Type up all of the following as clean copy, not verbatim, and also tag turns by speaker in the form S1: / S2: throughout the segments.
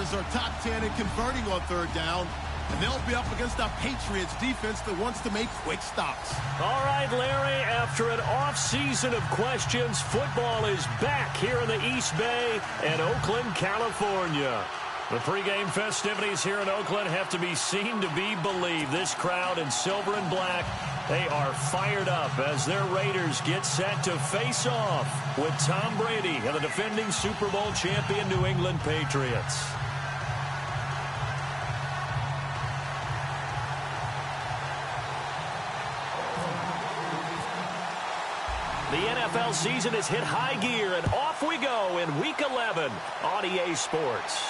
S1: Steelers are top 10 in converting on third down, and they'll be up against a Patriots defense that wants to make quick stops.
S2: All right, Larry, after an off-season of questions, football is back here in the East Bay and Oakland, California. The pregame festivities here in Oakland have to be seen to be believed. This crowd in silver and black, they are fired up as their Raiders get set to face off with Tom Brady and the defending Super Bowl champion New England Patriots. The NFL season has hit high gear, and off we go in Week 11 on EA Sports.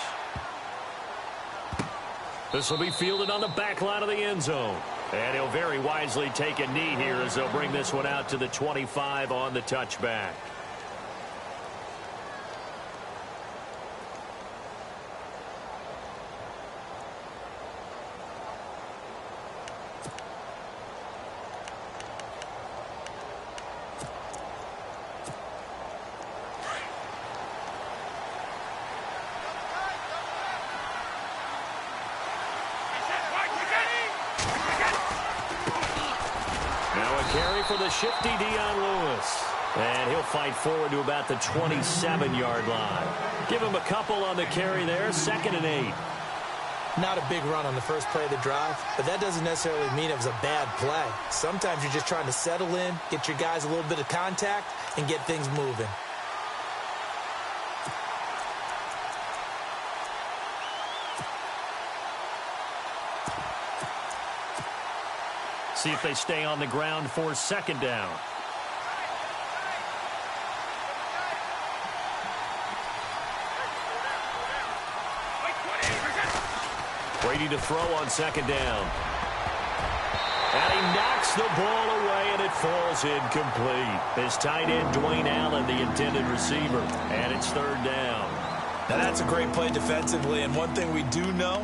S2: This will be fielded on the back line of the end zone. And he'll very wisely take a knee here as they'll bring this one out to the 25 on the touchback. Carry for the shifty Dion Lewis. And he'll fight forward to about the 27-yard line. Give him a couple on the carry there, 2nd and 8.
S3: Not a big run on the first play of the drive, but that doesn't necessarily mean it was a bad play. Sometimes you're just trying to settle in, get your guys a little bit of contact, and get things moving.
S2: See if they stay on the ground for 2nd down. Brady to throw on 2nd down. And he knocks the ball away, and it falls incomplete. His tight end, Dwayne Allen, the intended receiver. And it's 3rd down.
S4: Now that's a great play defensively, and one thing we do know,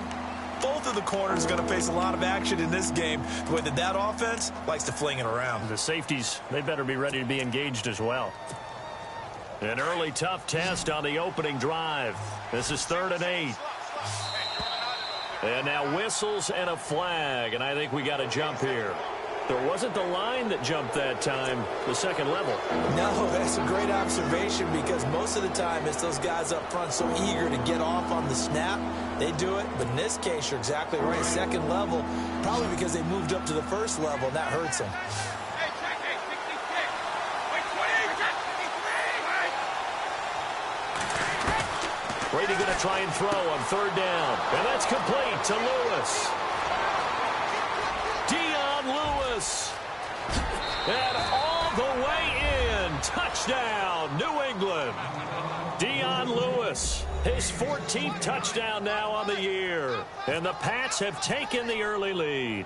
S4: both of the corners are going to face a lot of action in this game, the way that offense likes to fling it around.
S2: The safeties, they better be ready to be engaged as well. An early tough test on the opening drive. This is 3rd and 8. And now whistles and a flag, and I think we got a jump here. There wasn't the line that jumped that time, the second level.
S3: No, that's a great observation because most of the time it's those guys up front so eager to get off on the snap. They do it, but in this case, you're exactly right. Second level, probably because they moved up to the first level, and that hurts them.
S2: Brady going to try and throw on 3rd down. And that's complete to Lewis. Dion Lewis. And all the way in. Touchdown, New England. Dion Lewis, his 14th touchdown now on the year. And the Pats have taken the early lead.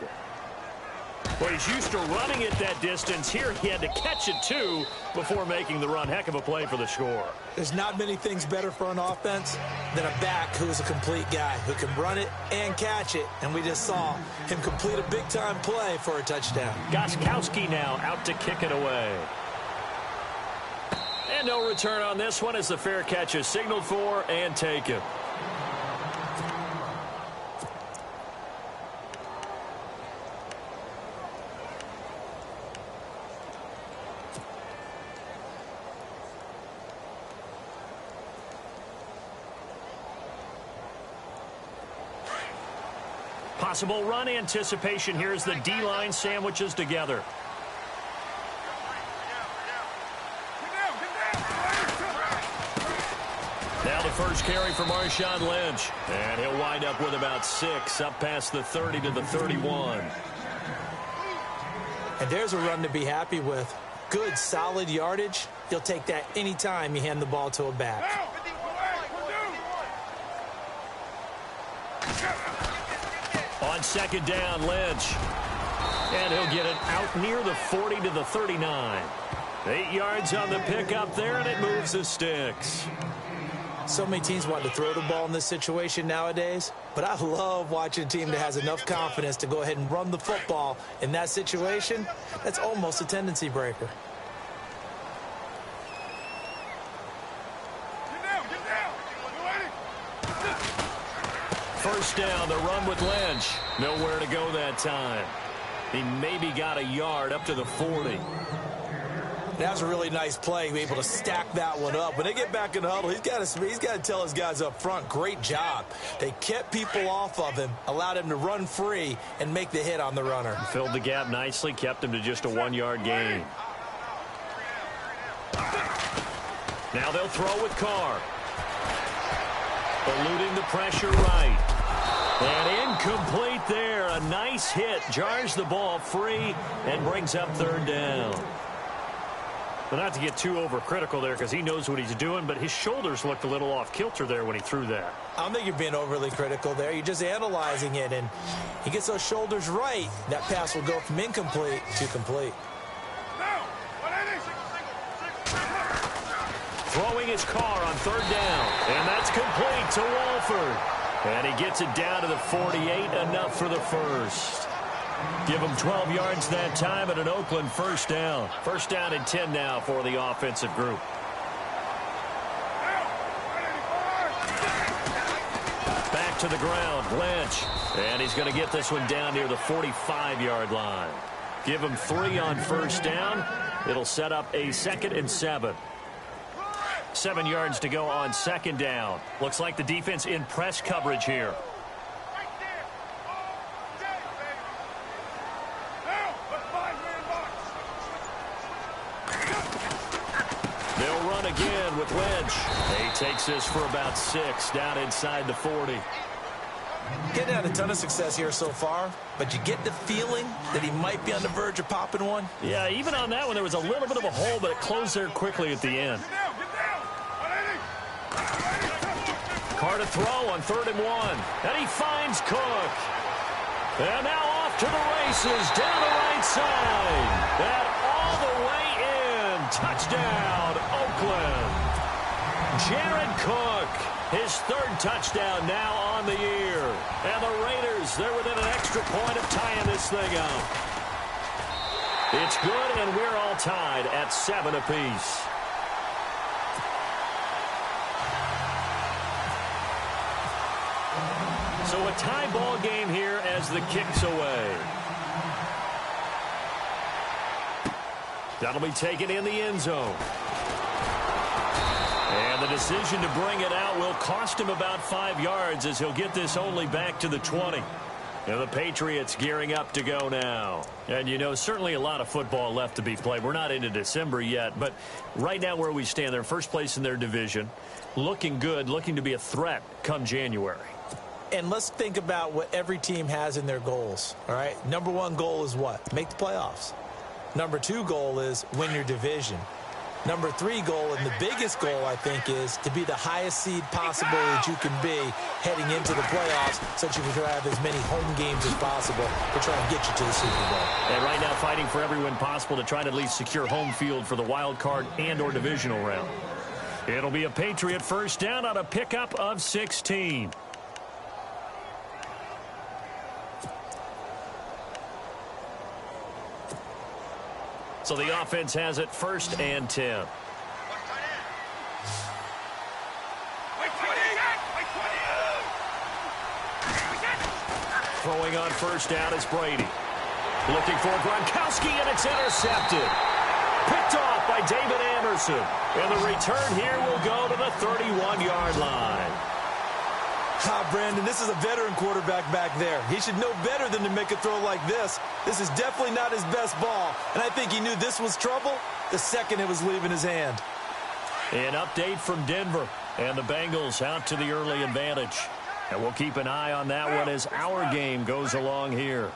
S2: Well, he's used to running it that distance. Here he had to catch it, too, before making the run. Heck of a play for the score.
S3: There's not many things better for an offense than a back who's a complete guy who can run it and catch it. And we just saw him complete a big-time play for a touchdown.
S2: Gostkowski now out to kick it away. And no return on this one as the fair catch is signaled for and taken. Possible run anticipation here as the D-line sandwiches together. Now the first carry for Marshawn Lynch. And he'll wind up with about 6 up past the 30 to the 31.
S3: And there's a run to be happy with. Good, solid yardage. You'll take that anytime you hand the ball to a back.
S2: On 2nd down, Lynch. And he'll get it out near the 40 to the 39. 8 yards on the pickup there, and it moves the sticks.
S3: So many teams want to throw the ball in this situation nowadays, but I love watching a team that has enough confidence to go ahead and run the football in that situation. That's almost a tendency breaker.
S2: first down. The run with Lynch. Nowhere to go that time. He maybe got a yard up to the 40.
S3: That was a really nice play, able to stack that one up. When they get back in the huddle, he's got to tell his guys up front, great job. They kept people off of him, allowed him to run free, and make the hit on the runner.
S2: Filled the gap nicely, kept him to just a 1-yard gain. Now they'll throw with Carr. Eluding the pressure right. And incomplete there. A nice hit. Jars the ball free and brings up third down. But not to get too overcritical there because he knows what he's doing, but his shoulders looked a little off kilter there when he threw that.
S3: I don't think you're being overly critical there. You're just analyzing it, and he gets those shoulders right. That pass will go from incomplete to complete.
S2: Throwing his car on third down, and that's complete to Walford. And he gets it down to the 48, enough for the first. Give him 12 yards that time and an Oakland first down. First down and 10 now for the offensive group. Back to the ground, Lynch. And he's going to get this one down near the 45-yard line. Give him 3 on first down. It'll set up a 2nd and 7. 7 yards to go on second down. Looks like the defense in press coverage here. They'll run again with Lynch. He takes this for about 6 down inside the 40.
S3: Getting had a ton of success here so far, but you get the feeling that he might be on the verge of popping one.
S2: Yeah, even on that one, there was a little bit of a hole, but it closed there quickly at the end. Carr to throw on 3rd and 1. And he finds Cook. And now off to the races down the right side. And all the way in. Touchdown, Oakland. Jared Cook, his 3rd touchdown now on the year. And the Raiders, they're within an extra point of tying this thing up. It's good, and we're all tied at 7 apiece. So a tie ball game here as the kick's away. That'll be taken in the end zone. And the decision to bring it out will cost him about 5 yards as he'll get this only back to the 20. And the Patriots gearing up to go now. And, you know, certainly a lot of football left to be played. We're not into December yet, but right now where we stand, they're first place in their division. Looking good, looking to be a threat come January.
S3: And let's think about what every team has in their goals, all right? Number 1 goal is what? Make the playoffs. Number 2 goal is win your division. Number 3 goal, and the biggest goal, I think, is to be the highest seed possible that you can be heading into the playoffs so that you can have as many home games as possible to try and get you to the Super Bowl.
S2: And right now fighting for every win possible to try to at least secure home field for the wild card and or divisional round. It'll be a Patriot first down on a pickup of 16. So the offense has it 1st and 10. Throwing on first down is Brady. Looking for Gronkowski, and it's intercepted. Picked off by David Anderson. And the return here will go to the 31-yard line.
S3: Brandon, this is a veteran quarterback back there. He should know better than to make a throw like this. This is definitely not his best ball, and I think he knew this was trouble the second it was leaving his hand.
S2: An update from Denver, and the Bengals out to the early advantage. And we'll keep an eye on that one as our game goes along here.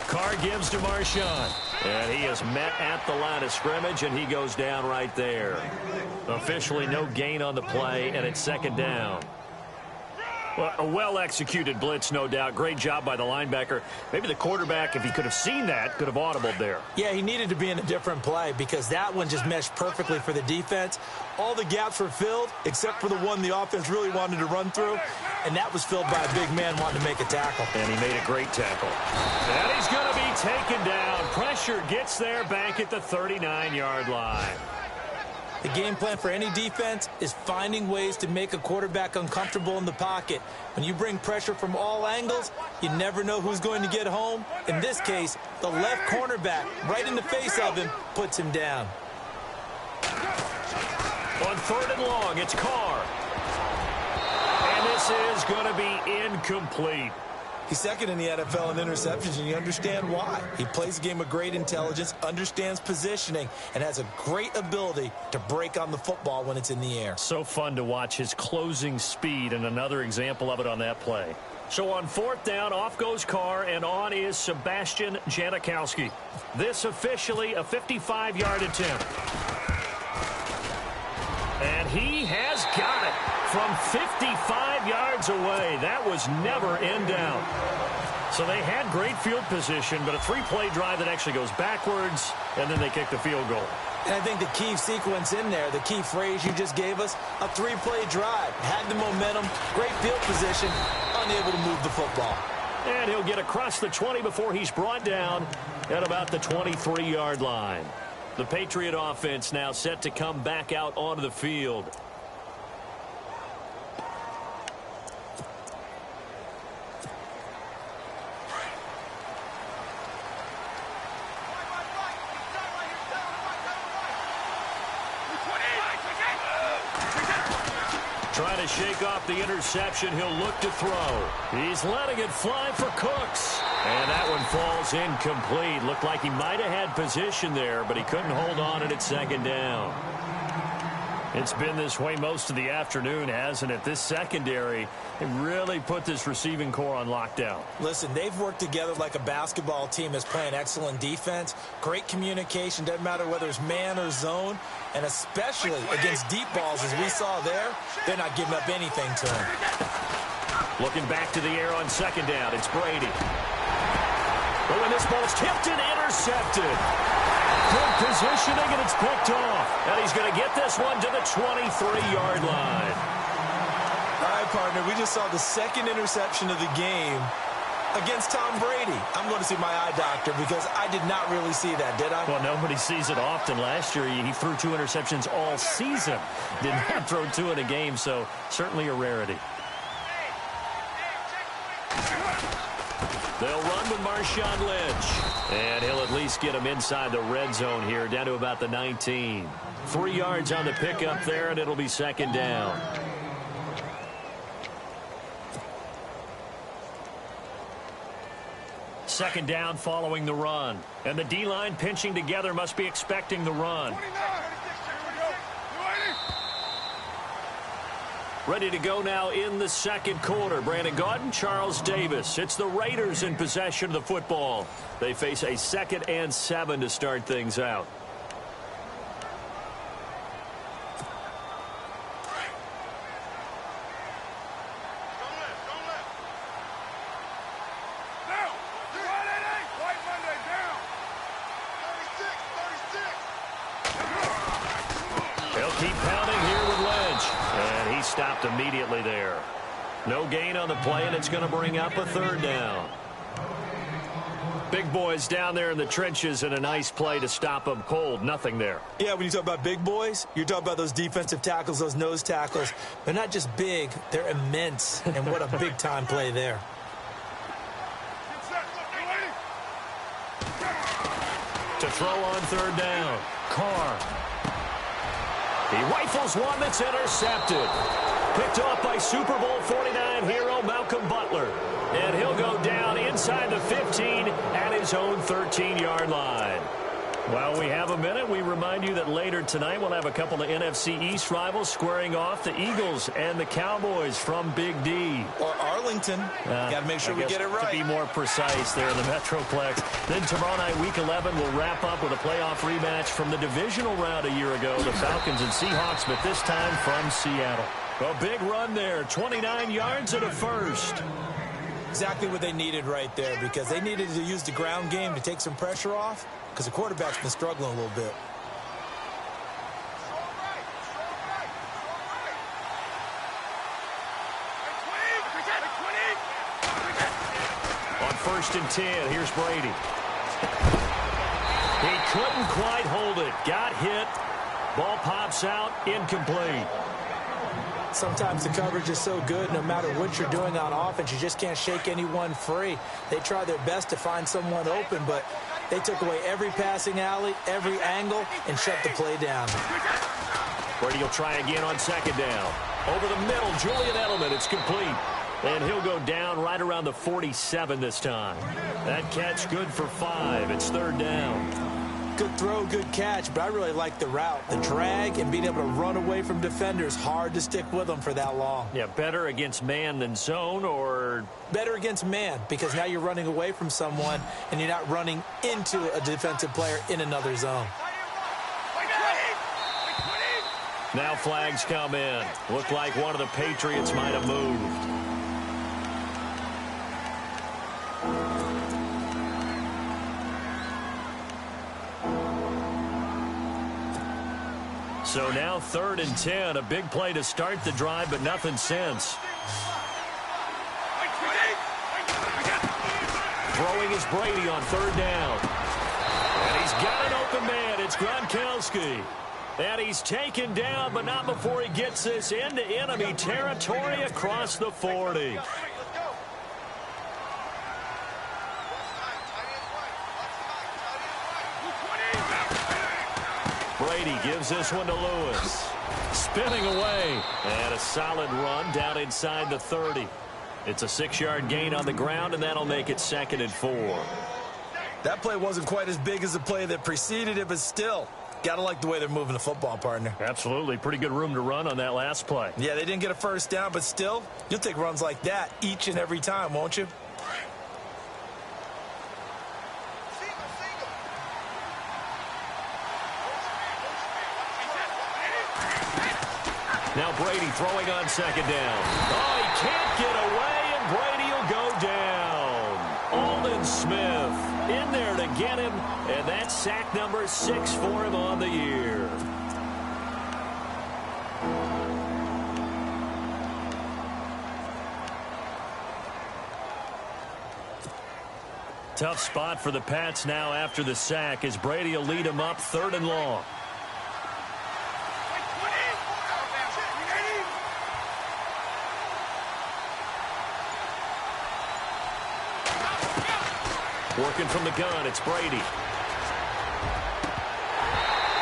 S2: Carr gives to Marshawn. And he is met at the line of scrimmage, and he goes down right there. Officially no gain on the play, and it's 2nd down. Well, a well-executed blitz, no doubt. Great job by the linebacker. Maybe the quarterback, if he could have seen that, could have audibled there.
S3: Yeah, he needed to be in a different play because that one just meshed perfectly for the defense. All the gaps were filled except for the one the offense really wanted to run through, and that was filled by a big man wanting to make a tackle.
S2: And he made a great tackle. And he's going to be taken down. Pressure gets there back at the 39-yard line.
S3: The game plan for any defense is finding ways to make a quarterback uncomfortable in the pocket. When you bring pressure from all angles, you never know who's going to get home. In this case, the left cornerback, right in the face of him, puts him down.
S2: On 3rd and long, it's Carr. And this is going to be incomplete.
S3: He's second in the NFL in interceptions, and you understand why. He plays a game with great intelligence, understands positioning, and has a great ability to break on the football when it's in the air.
S2: So fun to watch his closing speed, and another example of it on that play. So on 4th down, off goes Carr, and on is Sebastian Janikowski. This officially a 55-yard attempt. And he has got it from 55 yards away. That was never in doubt. So they had great field position, but a 3-play drive that actually goes backwards, and then they kick the field goal.
S3: And I think the key sequence in there, the key phrase you just gave us, a 3-play drive. Had the momentum, great field position, unable to move the football.
S2: And he'll get across the 20 before he's brought down at about the 23-yard line. The Patriot offense now set to come back out onto the field. Trying to shake off the interception. He'll look to throw. He's letting it fly for Cooks. And that one falls incomplete. Looked like he might have had position there, but he couldn't hold on at 2nd down. It's been this way most of the afternoon, hasn't it? This secondary, it really put this receiving core on lockdown.
S3: Listen, they've worked together like a basketball team that's playing excellent defense. Great communication, doesn't matter whether it's man or zone. And especially against deep balls, as we saw there, they're not giving up anything to him.
S2: Looking back to the air on 2nd down, it's Brady. Oh, and this ball's tipped and intercepted. Good positioning, and it's picked off. And he's going to get this one to the 23-yard line.
S3: All right, partner, we just saw the 2nd interception of the game against Tom Brady. I'm going to see my eye doctor because I did not really see that, did I?
S2: Well, nobody sees it often. Last year, he threw 2 interceptions all season. Did not throw 2 in a game, so certainly a rarity. They'll run with Marshawn Lynch. And he'll at least get him inside the red zone here, down to about the 19. 3 yards on the pickup there, and it'll be 2nd down. Second down following the run. And the D-line pinching together must be expecting the run. Ready to go now in the 2nd quarter. Brandon Gaudin, Charles Davis. It's the Raiders in possession of the football. They face a 2nd and 7 to start things out. Keep pounding here with Lynch. And he stopped immediately there. No gain on the play, and it's going to bring up a 3rd down. Big boys down there in the trenches, and a nice play to stop them cold. Nothing there.
S3: Yeah, when you talk about big boys, you're talking about those defensive tackles, those nose tackles. They're not just big, they're immense. And what a big-time play there.
S2: To throw on 3rd down. Carr. He rifles one that's intercepted. Picked off by Super Bowl 49 hero Malcolm Butler. And he'll go down inside the 15 at his own 13-yard line. While we have a minute, we remind you that later tonight we'll have a couple of NFC East rivals squaring off, the Eagles and the Cowboys from Big D.
S3: Or Arlington. Got to make sure we get it right.
S2: To be more precise there in the Metroplex. Then tomorrow night, Week 11, we'll wrap up with a playoff rematch from the divisional round a year ago, the Falcons and Seahawks, but this time from Seattle. A big run there, 29 yards and a first.
S3: Exactly what they needed right there, because they needed to use the ground game to take some pressure off, because the quarterback's been struggling a little bit.
S2: On 1st and 10, here's Brady. He couldn't quite hold it. Got hit, Ball pops out, incomplete.
S3: Sometimes the coverage is so good, no matter what you're doing on offense, you just can't shake anyone free. They try their best to find someone open, but they took away every passing alley, every angle, and shut the play down.
S2: Brady will try again on second down. Over the middle, Julian Edelman, it's complete. And he'll go down right around the 47 this time. That catch good for 5. It's third down.
S3: Good throw, good catch, but I really like the route. The drag and being able to run away from defenders, hard to stick with them for that long.
S2: Yeah, better against man than zone, or?
S3: Better against man, because now you're running away from someone and you're not running into a defensive player in another zone.
S2: Now flags come in. Looked like one of the Patriots might have moved. So now 3rd and 10, a big play to start the drive, but nothing since. Throwing is Brady on 3rd down. And he's got an open man. It's Gronkowski. And he's taken down, but not before he gets this into enemy territory across the 40. Brady gives this one to Lewis. Spinning away. And a solid run down inside the 30. It's a 6-yard gain on the ground, and that'll make it 2nd and 4.
S4: That play wasn't quite as big as the play that preceded it, but still, got to like the way they're moving the football, partner.
S2: Absolutely. Pretty good room to run on that last play.
S4: Yeah, they didn't get a first down, but still, you'll take runs like that each and every time, won't you?
S2: Now Brady throwing on 2nd down. Oh, he can't get away, and Brady will go down. Aldon Smith in there to get him, and that's sack number 6 for him on the year. Tough spot for the Pats now after the sack, as Brady will lead him up 3rd and long. Working from the gun, it's Brady.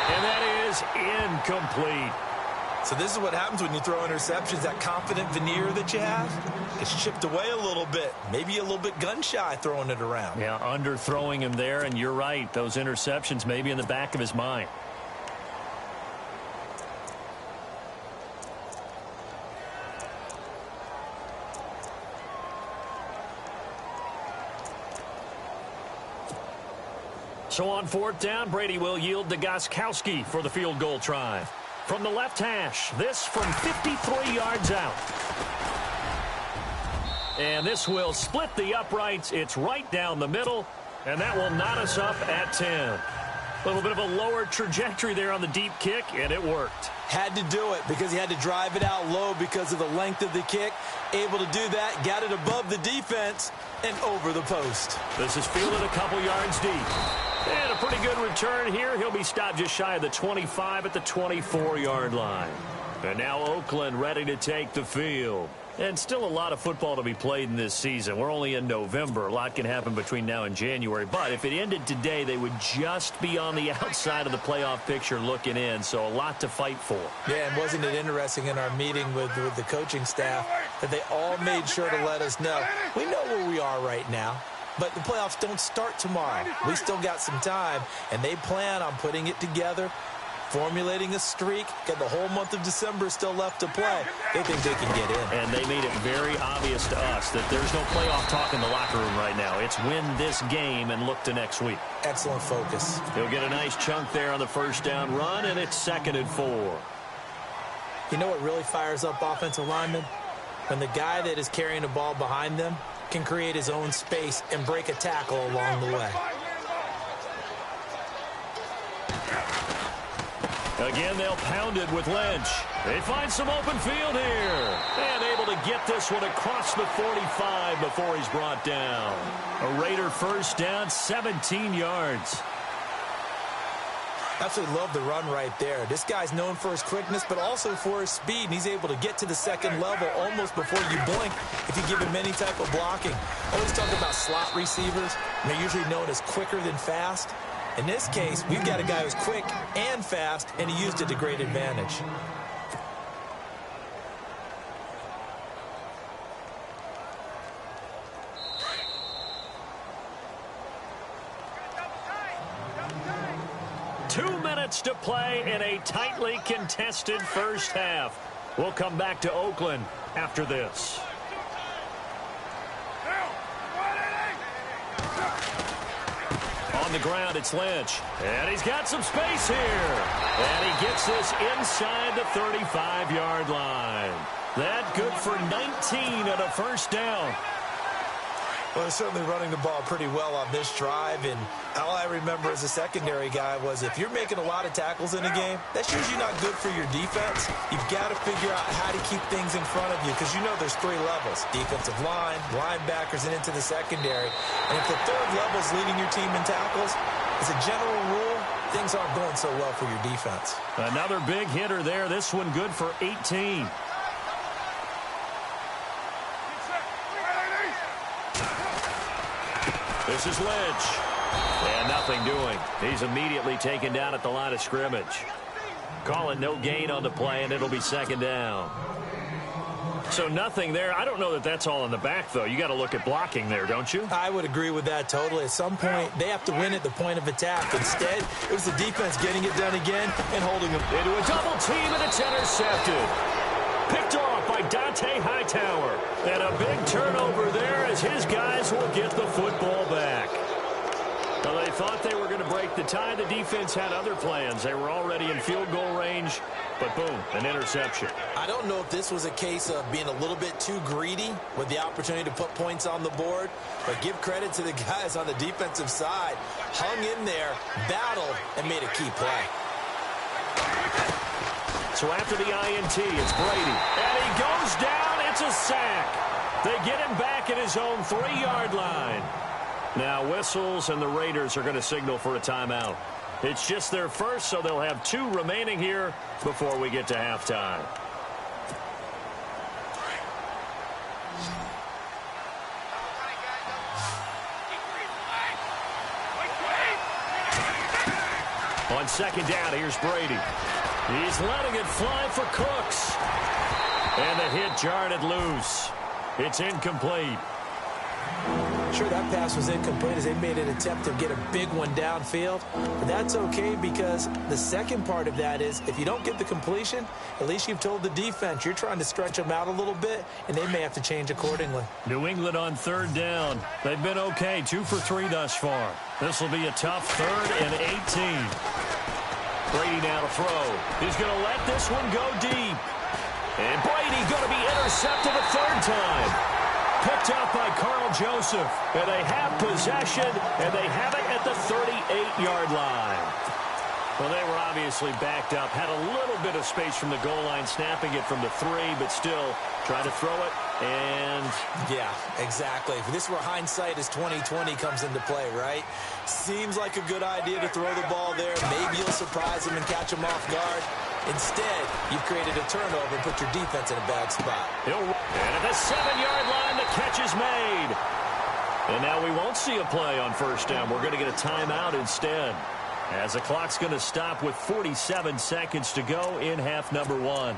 S2: And that is incomplete.
S4: So this is what happens when you throw interceptions. That confident veneer that you have, it's chipped away a little bit. Maybe a little bit gun-shy throwing it around.
S2: Yeah, underthrowing him there, and you're right. Those interceptions may be in the back of his mind. So on 4th down, Brady will yield to Gostkowski for the field goal try. From the left hash, this from 53 yards out. And this will split the uprights. It's right down the middle, and that will knot us up at 10. A little bit of a lower trajectory there on the deep kick, and it worked.
S3: Had to do it because he had to drive it out low because of the length of the kick. Able to do that, got it above the defense and over the post.
S2: This is fielded a couple yards deep. And a pretty good return here. He'll be stopped just shy of the 25 at the 24-yard line. And now Oakland ready to take the field. And still a lot of football to be played in this season. We're only in November. A lot can happen between now and January. But if it ended today, they would just be on the outside of the playoff picture looking in. So a lot to fight for.
S3: Yeah, and wasn't it interesting in our meeting with the coaching staff that they all made sure to let us know, we know where we are right now. But the playoffs don't start tomorrow. We still got some time, and they plan on putting it together, formulating a streak. Got the whole month of December still left to play. They think they can get in.
S2: And they made it very obvious to us that there's no playoff talk in the locker room right now. It's win this game and look to next week.
S3: Excellent focus.
S2: He'll get a nice chunk there on the 1st down run, and it's 2nd and 4.
S3: You know what really fires up offensive linemen? When the guy that is carrying the ball behind them can create his own space and break a tackle along the way.
S2: Again, they'll pound it with Lynch. They find some open field here. And able to get this one across the 45 before he's brought down. A Raider 1st down, 17 yards.
S3: Absolutely love the run right there. This guy's known for his quickness, but also for his speed, and he's able to get to the second level almost before you blink if you give him any type of blocking. Always talk about slot receivers, and they're usually known as quicker than fast. In this case, we've got a guy who's quick and fast, and he used it to great advantage.
S2: To play in a tightly contested first half. We'll come back to Oakland after this. On the ground, it's Lynch. And he's got some space here. And he gets this inside the 35-yard line. That good for 19 and a first down.
S3: Well, they're certainly running the ball pretty well on this drive, and all I remember as a secondary guy was if you're making a lot of tackles in a game, that's usually not good for your defense. You've got to figure out how to keep things in front of you because you know there's three levels: defensive line, linebackers, and into the secondary. And if the third level is leading your team in tackles, as a general rule, things aren't going so well for your defense.
S2: Another big hitter there. This one good for 18. This is Lynch. And nothing doing. He's immediately taken down at the line of scrimmage. Call it no gain on the play, and it'll be second down. So nothing there. I don't know that that's all in the back, though. You got to look at blocking there, don't you?
S3: I would agree with that totally. At some point, they have to win at the point of attack. Instead, it was the defense getting it done again and holding them.
S2: Into a double team, and it's intercepted. Picked off by Dante Hightower. And a big turnover there as his guys will get the football back. Well, they thought they were going to break the tie. The defense had other plans. They were already in field goal range, but boom, an interception.
S3: I don't know if this was a case of being a little bit too greedy with the opportunity to put points on the board, but give credit to the guys on the defensive side. Hung in there, battled, and made a key play.
S2: So after the INT, it's Brady. And he goes down. It's a sack. They get him back at his own 3-yard line. Now whistles, and the Raiders are going to signal for a timeout. It's just their first, so they'll have 2 remaining here before we get to halftime. On second down, here's Brady. He's letting it fly for Cooks. And the hit jarred it loose. It's incomplete.
S3: Sure, that pass was incomplete as they made an attempt to get a big one downfield. But that's okay because the second part of that is if you don't get the completion, at least you've told the defense you're trying to stretch them out a little bit, and they may have to change accordingly.
S2: New England on third down. They've been okay, 2 for 3 thus far. This will be a tough 3rd and 18. Brady now to throw. He's going to let this one go deep. And Brady going to be intercepted a 3rd time. Picked out by Carl Joseph. And they have possession, and they have it at the 38-yard line. Well, they were obviously backed up. Had a little bit of space from the goal line, snapping it from the 3, but still try to throw it. And
S3: yeah, exactly. This is where hindsight is 20/20 comes into play, right? Seems like a good idea to throw the ball there. Maybe you'll surprise them and catch them off guard. Instead, you've created a turnover and put your defense in a bad spot.
S2: And at the 7-yard line, the catch is made. And now we won't see a play on first down. We're going to get a timeout instead, as the clock's going to stop with 47 seconds to go in half number 1.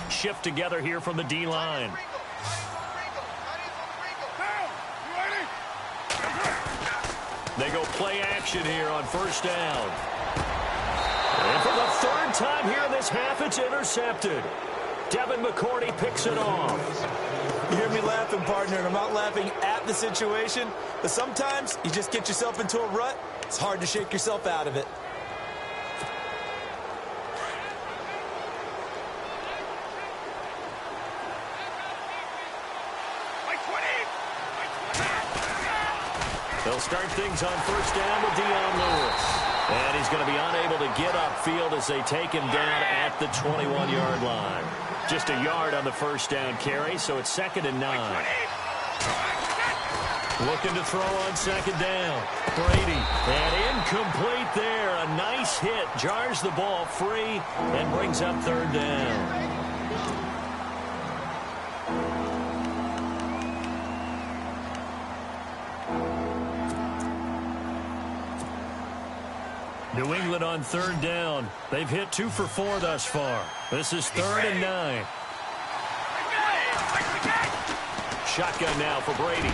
S2: Shift together here from the D-line. They go play action here on first down. And for the 3rd time here in this half, it's intercepted. Devin McCourty picks it off.
S3: You hear me laughing, partner, and I'm not laughing at the situation, but sometimes you just get yourself into a rut. It's hard to shake yourself out of it.
S2: They'll start things on first down with Dion Lewis. And he's going to be unable to get upfield as they take him down at the 21-yard line. Just a yard on the first down carry, so it's 2nd and 9. Looking to throw on 2nd down. Brady, and incomplete there. A nice hit, jars the ball free, and brings up 3rd down. New England on 3rd down. They've hit 2 for 4 thus far. This is 3rd and 9. Shotgun now for Brady.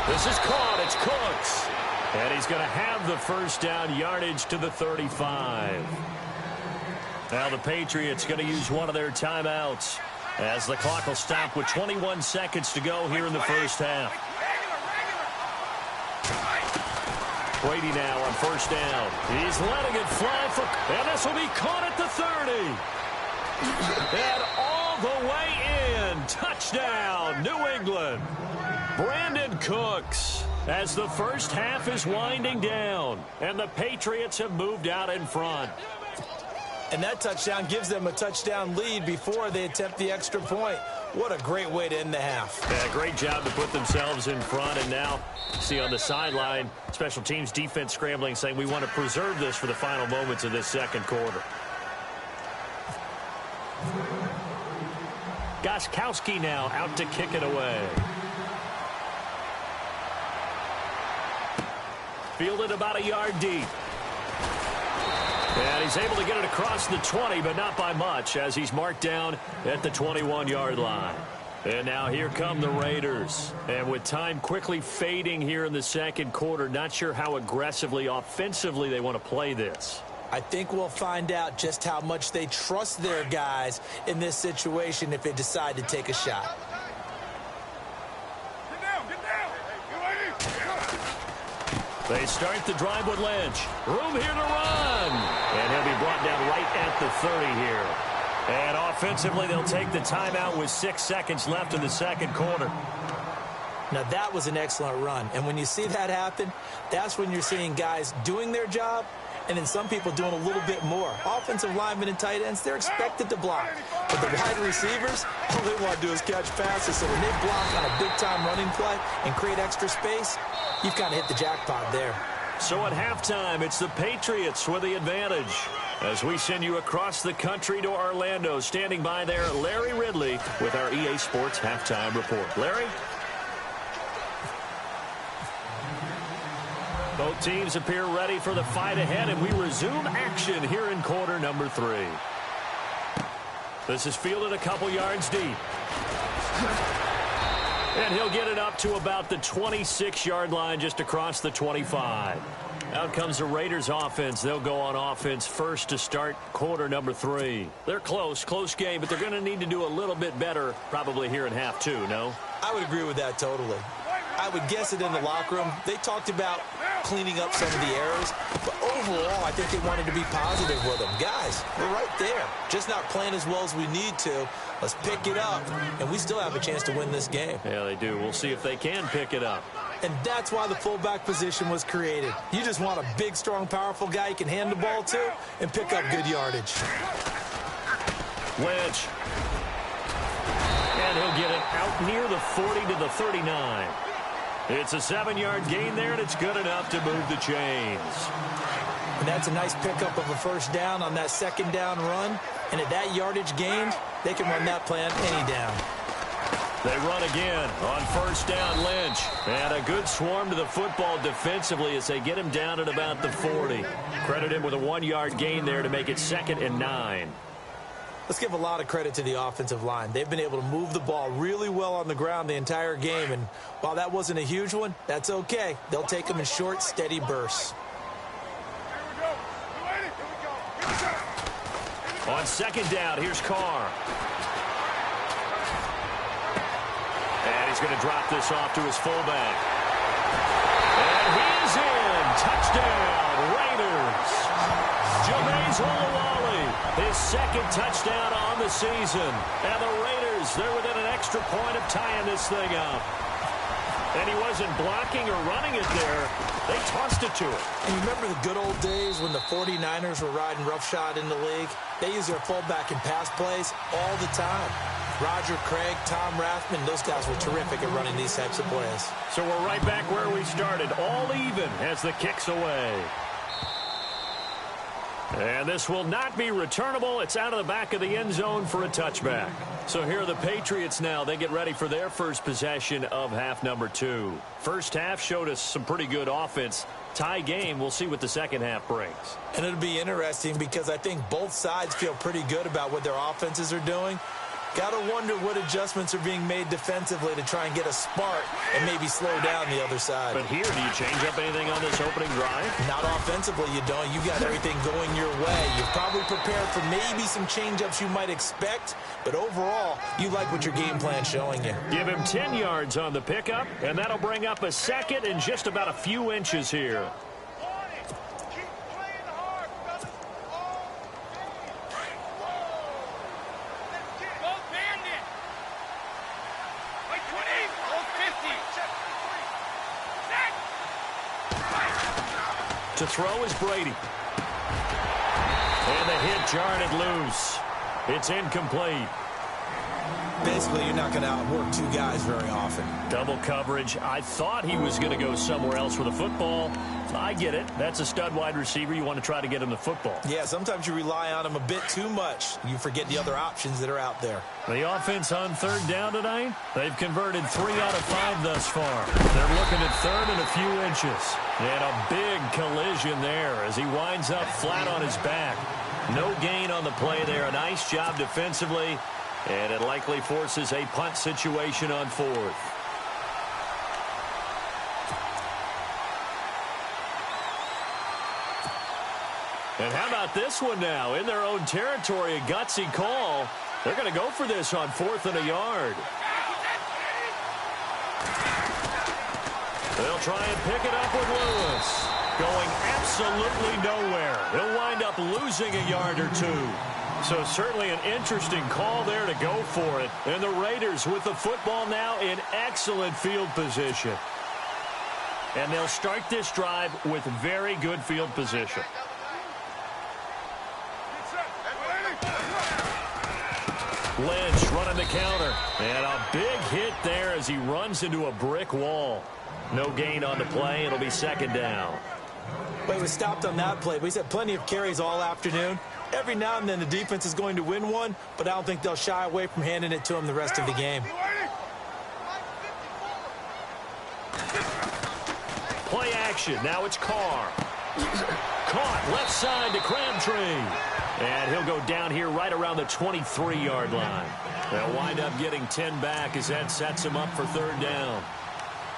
S2: This is caught. It's Cooks. And he's going to have the first down, yardage to the 35. Now the Patriots going to use one of their timeouts as the clock will stop with 21 seconds to go here in the first half. Brady now on first down. He's letting it fly for, and this will be caught at the 30. And all the way in. Touchdown, New England. Brandon Cooks, as the first half is winding down, and the Patriots have moved out in front.
S3: And that touchdown gives them a touchdown lead before they attempt the extra point. What a great way to end the half.
S2: Yeah, great job to put themselves in front. And now, see on the sideline, special teams defense scrambling, saying we want to preserve this for the final moments of this second quarter. Gostkowski now out to kick it away. Fielded about a yard deep. And he's able to get it across the 20, but not by much, as he's marked down at the 21-yard line. And now here come the Raiders. And with time quickly fading here in the second quarter, not sure how aggressively, offensively they want to play this.
S3: I think we'll find out just how much they trust their guys in this situation if they decide to take a shot.
S2: They start the drive with Lynch. Room here to run. And he'll be brought down right at the 30 here. And offensively, they'll take the timeout with 6 seconds left in the second quarter.
S3: Now, that was an excellent run. And when you see that happen, that's when you're seeing guys doing their job and then some people doing a little bit more. Offensive linemen and tight ends, they're expected to block. But the wide receivers, all they want to do is catch passes. So when they block on a big-time running play and create extra space, you've kind of hit the jackpot there.
S2: So at halftime, it's the Patriots with the advantage. As we send you across the country to Orlando, standing by there, Larry Ridley with our EA Sports Halftime Report. Larry? Both teams appear ready for the fight ahead, and we resume action here in quarter number 3. This is fielded a couple yards deep. And he'll get it up to about the 26-yard line, just across the 25. Out comes the Raiders offense. They'll go on offense first to start quarter number 3. They're close game, but they're going to need to do a little bit better probably here in half 2, no?
S3: I would agree with that totally. I would guess it in the locker room. They talked about cleaning up some of the errors, but overall, I think they wanted to be positive with them. Guys, we're right there. Just not playing as well as we need to. Let's pick it up, and we still have a chance to win this game.
S2: Yeah, they do. We'll see if they can pick it up.
S3: And that's why the fullback position was created. You just want a big, strong, powerful guy you can hand the ball to and pick up good yardage.
S2: Lynch. And he'll get it out near the 40 to the 39. It's a 7-yard gain there, and it's good enough to move the chains.
S3: And that's a nice pickup of a first down on that second down run. And at that yardage gained, they can run that play on any down.
S2: They run again on first down, Lynch. And a good swarm to the football defensively as they get him down at about the 40. Credit him with a 1-yard gain there to make it 2nd and 9.
S3: Let's give a lot of credit to the offensive line. They've been able to move the ball really well on the ground the entire game. And while that wasn't a huge one, that's okay. They'll take them in short, steady bursts.
S2: On second down, here's Carr. And he's going to drop this off to his fullback. And he is in. Touchdown, Raiders. Jameis Olawale, his second touchdown on the season. And the Raiders, they're within an extra point of tying this thing up. And he wasn't blocking or running it there. They tossed it to him.
S3: And you remember the good old days when the 49ers were riding roughshod in the league? They used their fullback in pass plays all the time. Roger Craig, Tom Rathman, those guys were terrific at running these types of plays.
S2: So we're right back where we started, all even as the kick's away. And this will not be returnable. It's out of the back of the end zone for a touchback. So here are the Patriots now. They get ready for their first possession of half number 2. First half showed us some pretty good offense. Tie game. We'll see what the second half brings.
S3: And it'll be interesting because I think both sides feel pretty good about what their offenses are doing. Got to wonder what adjustments are being made defensively to try and get a spark and maybe slow down the other side.
S2: But here, do you change up anything on this opening drive?
S3: Not offensively, you don't. You got everything going your way. You've probably prepared for maybe some change-ups you might expect, but overall, you like what your game plan's showing you.
S2: Give him 10 yards on the pickup, and that'll bring up a second and just about a few inches here. To throw is Brady. And the hit jarred it loose. It's incomplete.
S3: Basically, you're not going to outwork two guys very often.
S2: Double coverage. I thought he was going to go somewhere else with the football. I get it. That's a stud wide receiver. You want to try to get him the football.
S3: Yeah, sometimes you rely on him a bit too much. You forget the other options that are out there.
S2: The offense on third down tonight, they've converted 3 out of 5 thus far. They're looking at third and a few inches. And a big collision there as he winds up flat on his back. No gain on the play there. A nice job defensively. And it likely forces a punt situation on fourth. And how about this one now? In their own territory, a gutsy call. They're going to go for this on 4th and a yard. They'll try and pick it up with Lewis. Going absolutely nowhere. He'll wind up losing a yard or 2. So certainly an interesting call there to go for it. And the Raiders with the football now in excellent field position. And they'll start this drive with very good field position. Lynch running the counter. And a big hit there as he runs into a brick wall. No gain on the play. It'll be second down.
S3: But he was stopped on that play. But he's had plenty of carries all afternoon. Every now and then the defense is going to win one, but I don't think they'll shy away from handing it to him the rest of the game.
S2: Play action. Now it's Carr. Caught left side to Crabtree. And he'll go down here right around the 23-yard line. They'll wind up getting 10 back as that sets him up for third down.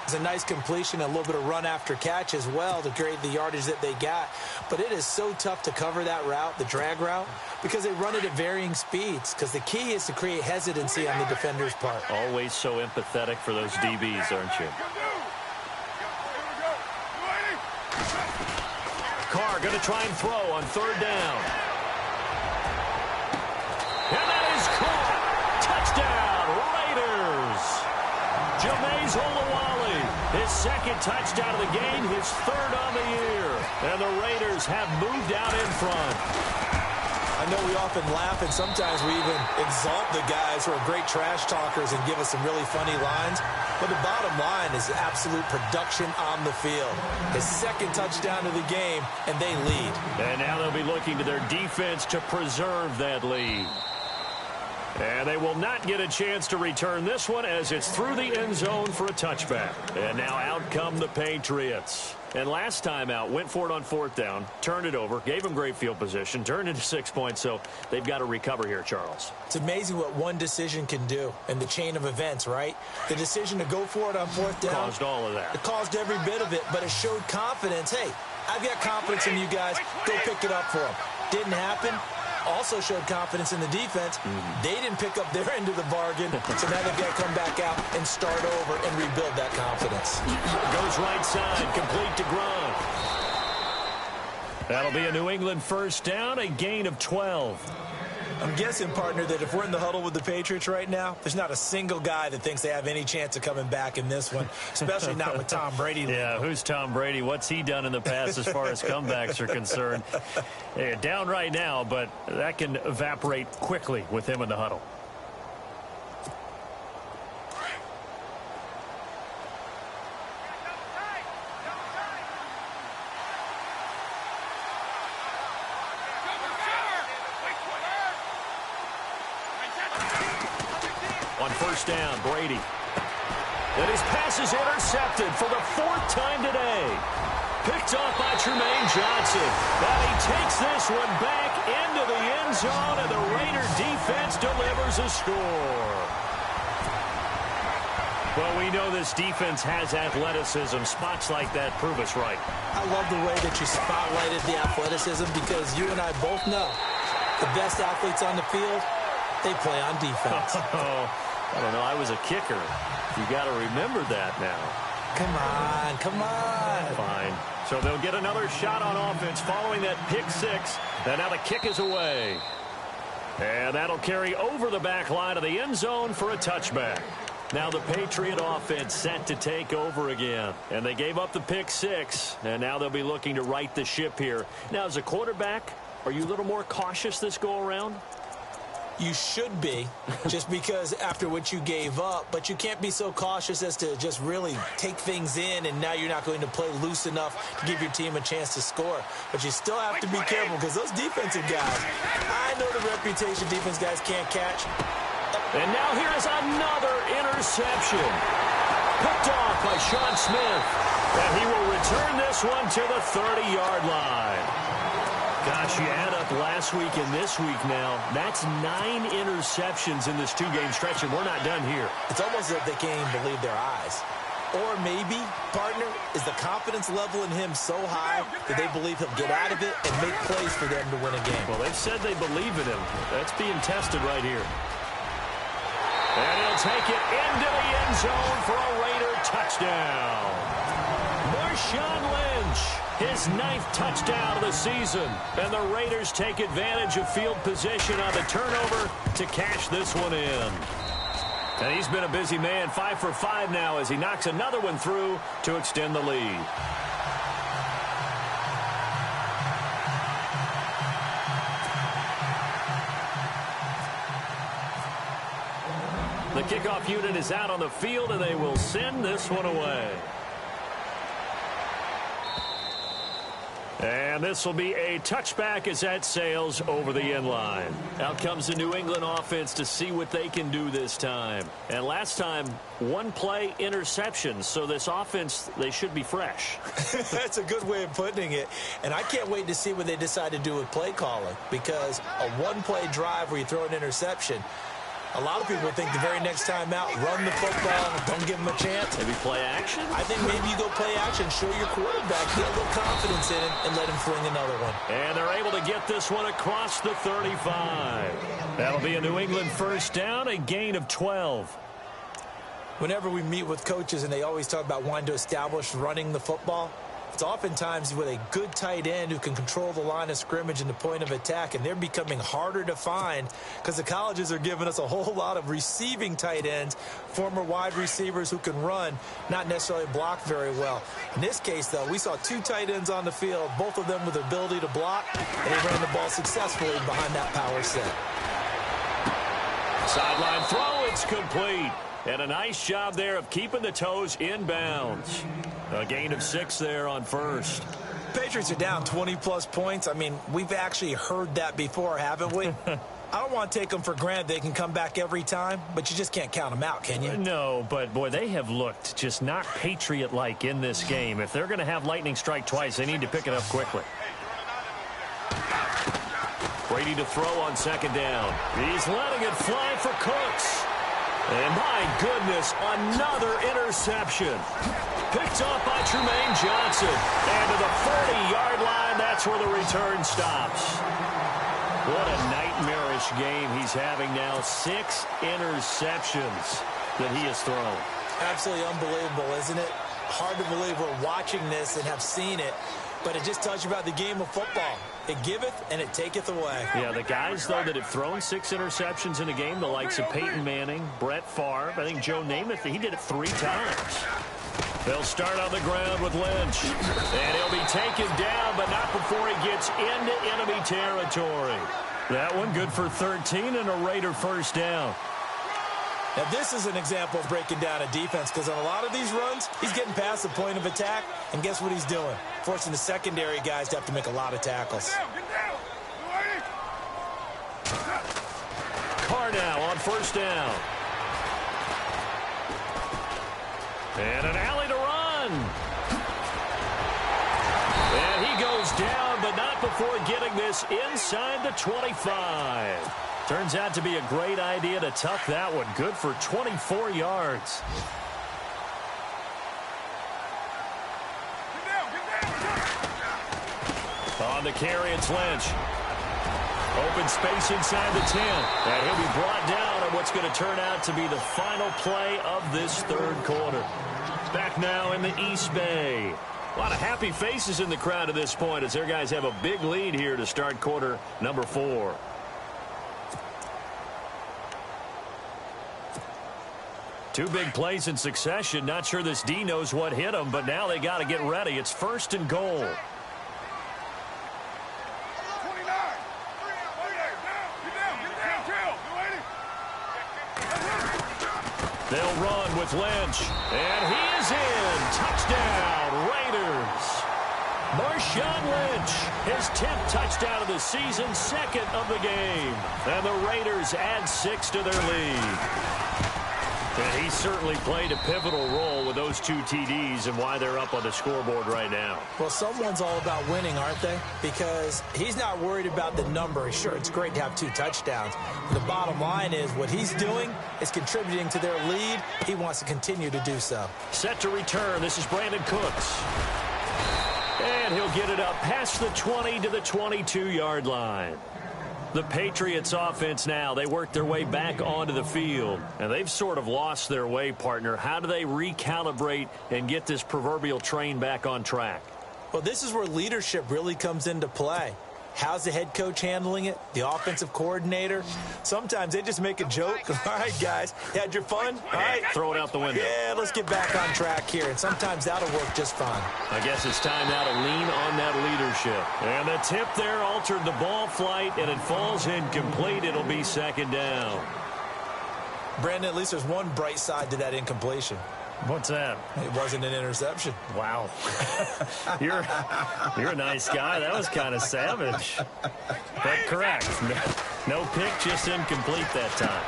S3: It's a nice completion, a little bit of run after catch as well to create the yardage that they got. But it is so tough to cover that route, the drag route, because they run it at varying speeds. Because the key is to create hesitancy on the defender's part.
S2: Always so empathetic for those DBs, aren't you? Carr going to try and throw on third down. And that is caught. Touchdown, Raiders. Jameis Olawale, his second touchdown of the game, his third on the year. And the Raiders have moved out in front.
S3: I know we often laugh, and sometimes we even exalt the guys who are great trash talkers and give us some really funny lines. But the bottom line is absolute production on the field. His second touchdown of the game, and they lead.
S2: And now they'll be looking to their defense to preserve that lead. And they will not get a chance to return this one as it's through the end zone for a touchback. And now out come the Patriots. And last time out, went for it on fourth down, turned it over, gave them great field position, turned into 6 points, so they've got to recover here, Charles.
S3: It's amazing what one decision can do in the chain of events, right? The decision to go for it on fourth down.
S2: Caused all of that.
S3: It caused every bit of it, but it showed confidence. Hey, I've got confidence in you guys. Go pick it up for them. Didn't happen. Also showed confidence in the defense. They didn't pick up their end of the bargain, so now they've got to come back out and start over and rebuild that confidence.
S2: Goes right side, complete to Gronk. That'll be a New England first down, a gain of 12.
S3: I'm guessing, partner, that if we're in the huddle with the Patriots right now, there's not a single guy that thinks they have any chance of coming back in this one, especially not with Tom Brady.
S2: Yeah, who's Tom Brady? What's he done in the past as far as comebacks are concerned? They're down right now, but that can evaporate quickly with him in the huddle. On first down, Brady. And his pass is intercepted for the 4th time today. Picked off by Tremaine Johnson. And he takes this one back into the end zone, and the Raider defense delivers a score. Well, we know this defense has athleticism. Spots like that prove us right.
S3: I love the way that you spotlighted the athleticism, because you and I both know the best athletes on the field, they play on defense.
S2: I don't know. I was a kicker. You got to remember that now.
S3: Come on.
S2: Fine. So they'll get another shot on offense following that pick 6. And now the kick is away. And that'll carry over the back line of the end zone for a touchback. Now the Patriot offense set to take over again. And they gave up the pick 6. And now they'll be looking to right the ship here. Now, as a quarterback, are you a little more cautious this go around?
S3: You should be, just because after what you gave up, but you can't be so cautious as to just really take things in, and now you're not going to play loose enough to give your team a chance to score. But you still have to be careful, because those defensive guys, I know the reputation defense guys can't catch.
S2: And now here is another interception. Picked off by Sean Smith. And he will return this one to the 30-yard line. Gosh, you add up last week and this week now. That's 9 interceptions in this 2-game stretch, and we're not done here.
S3: It's almost as if they can't even believe their eyes. Or maybe, partner, is the confidence level in him so high that they believe he'll get out of it and make plays for them to win a game.
S2: Well, they've said they believe in him. That's being tested right here. And he'll take it into the end zone for a Raider touchdown. Marshawn Lynch, his 9th touchdown of the season. And the Raiders take advantage of field position on the turnover to cash this one in. And he's been a busy man, 5 for 5 now as he knocks another one through to extend the lead. The kickoff unit is out on the field, and they will send this one away. And this will be a touchback as that sails over the end line. Out comes the New England offense to see what they can do this time. And last time, 1-play interception. So this offense, they should be fresh.
S3: That's a good way of putting it. And I can't wait to see what they decide to do with play calling. Because a 1-play drive where you throw an interception, a lot of people think the very next time out, run the football, don't give them a chance.
S2: Maybe play action?
S3: I think maybe you go play action, show your quarterback, get a little confidence in him, and let him fling another one.
S2: And they're able to get this one across the 35. That'll be a New England first down, a gain of 12.
S3: Whenever we meet with coaches and they always talk about wanting to establish running the football, it's oftentimes with a good tight end who can control the line of scrimmage and the point of attack, and they're becoming harder to find because the colleges are giving us a whole lot of receiving tight ends, former wide receivers who can run, not necessarily block very well. In this case, though, we saw 2 tight ends on the field, both of them with the ability to block, and they ran the ball successfully behind that power set.
S2: Sideline throw, it's complete. And a nice job there of keeping the toes in bounds. A gain of 6 there on first.
S3: Patriots are down 20-plus points. I mean, we've actually heard that before, haven't we? I don't want to take them for granted they can come back every time, but you just can't count them out, can you?
S2: No, but, boy, they have looked just not Patriot-like in this game. If they're going to have lightning strike twice, they need to pick it up quickly. Brady to throw on second down. He's letting it fly for Cooks. And my goodness, another interception. Picked off by Tremaine Johnson. And to the 30-yard line, that's where the return stops. What a nightmarish game he's having now. 6 interceptions that he has thrown.
S3: Absolutely unbelievable, isn't it? Hard to believe we're watching this and have seen it. but it just tells you about the game of football. It giveth and it taketh away.
S2: Yeah, the guys, though, that have thrown 6 interceptions in a game, the likes of Peyton Manning, Brett Favre, I think Joe Namath, he did it 3 times. They'll start on the ground with Lynch. And he'll be taken down, but not before he gets into enemy territory. That one good for 13 and a Raider first down.
S3: Now, this is an example of breaking down a defense, because on a lot of these runs, he's getting past the point of attack, and guess what he's doing? Forcing the secondary guys to have to make a lot of tackles.
S2: Carr now on first down. And an alley to run. And he goes down, but not before getting this inside the 25. Turns out to be a great idea to tuck that one. Good for 24 yards. On the carry, it's Lynch. Open space inside the 10. And he'll be brought down on what's going to turn out to be the final play of this third quarter. Back now in the East Bay. A lot of happy faces in the crowd at this point as their guys have a big lead here to start quarter number 4. Two big plays in succession. Not sure this D knows what hit them, but now they got to get ready. It's first and goal. They'll run with Lynch. And he is in. Touchdown, Raiders. Marshawn Lynch, his 10th touchdown of the season, 2nd of the game. And the Raiders add 6 to their lead. And he certainly played a pivotal role with those 2 TDs and why they're up on the scoreboard right now.
S3: Well, someone's all about winning, aren't they? Because he's not worried about the number. Sure, it's great to have 2 touchdowns. The bottom line is what he's doing is contributing to their lead. He wants to continue to do so.
S2: Set to return. This is Brandon Cooks. And he'll get it up past the 20 to the 22-yard line. The Patriots offense now, they work their way back onto the field. And they've sort of lost their way, partner. How do they recalibrate and get this proverbial train back on track?
S3: Well, this is where leadership really comes into play. How's the head coach handling it? The offensive coordinator? Sometimes they just make a joke. All right, guys, had your fun? All right.
S2: Throw it out the window.
S3: Yeah, let's get back on track here. And sometimes that'll work just fine.
S2: I guess it's time now to lean on that leadership. And the tip there altered the ball flight, and it falls incomplete. It'll be 2nd down.
S3: Brandon, at least there's one bright side to that incompletion.
S2: What's that?
S3: It wasn't an interception.
S2: Wow. You're a nice guy. That was kind of savage. But correct. No pick, just incomplete that time.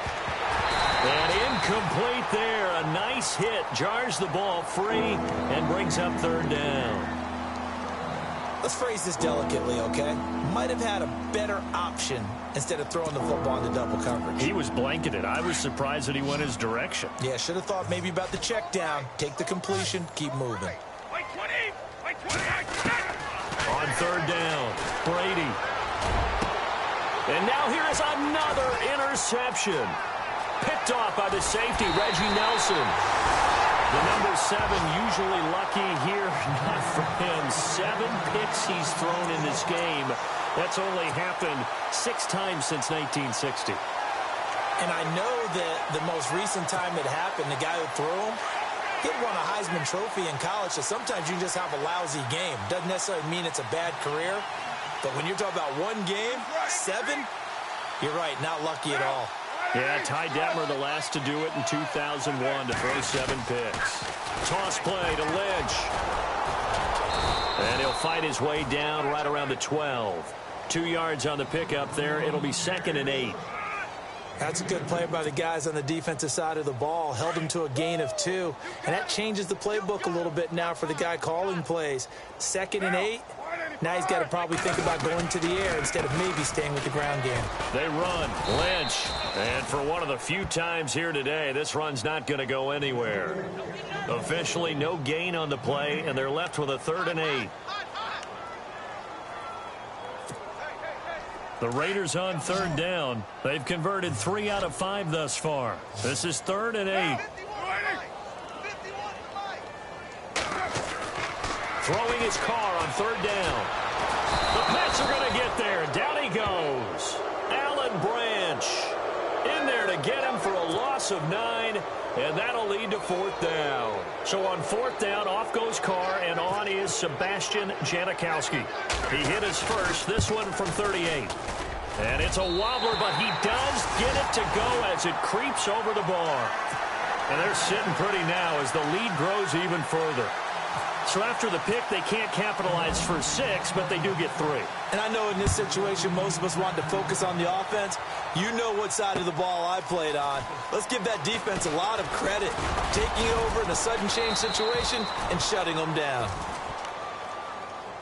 S2: And incomplete there. A nice hit. Jars the ball free and brings up 3rd down.
S3: Let's phrase this delicately, okay? Might have had a better option instead of throwing the football into double coverage.
S2: He was blanketed. I was surprised that he went his direction.
S3: Yeah, should have thought maybe about the check down. Take the completion, keep moving.
S2: On 3rd down, Brady. And now here is another interception. Picked off by the safety, Reggie Nelson. The number 7 usually lucky here, not for him. 7 picks he's thrown in this game. That's only happened 6 times since 1960.
S3: And I know that the most recent time it happened, the guy who threw him, he won a Heisman Trophy in college, so sometimes you just have a lousy game. Doesn't necessarily mean it's a bad career, but when you're talking about one game, 7, you're right, not lucky at all.
S2: Yeah, Ty Detmer the last to do it in 2001 to throw 7 picks. Toss play to Lynch. And he'll fight his way down right around the 12. 2 yards on the pickup there. It'll be 2nd and 8.
S3: That's a good play by the guys on the defensive side of the ball. Held them to a gain of 2. And that changes the playbook a little bit now for the guy calling plays. 2nd and 8. Now he's got to probably think about going to the air instead of maybe staying with the ground game.
S2: They run. Lynch. And for one of the few times here today, this run's not going to go anywhere. Officially, no gain on the play, and they're left with a 3rd and 8. The Raiders on 3rd down. They've converted 3 out of 5 thus far. This is 3rd and 8. Throwing his car on third down. The Pats are going to get there. Down he goes. Alan Branch in there to get him for a loss of 9, and that'll lead to fourth down. So on fourth down, off goes Carr, and on is Sebastian Janikowski. He hit his first, this one from 38. And it's a wobbler, but he does get it to go as it creeps over the bar. And they're sitting pretty now as the lead grows even further. So after the pick, they can't capitalize for 6, but they do get 3.
S3: And I know in this situation, most of us want to focus on the offense. You know what side of the ball I played on. Let's give that defense a lot of credit, taking it over in a sudden change situation and shutting them down.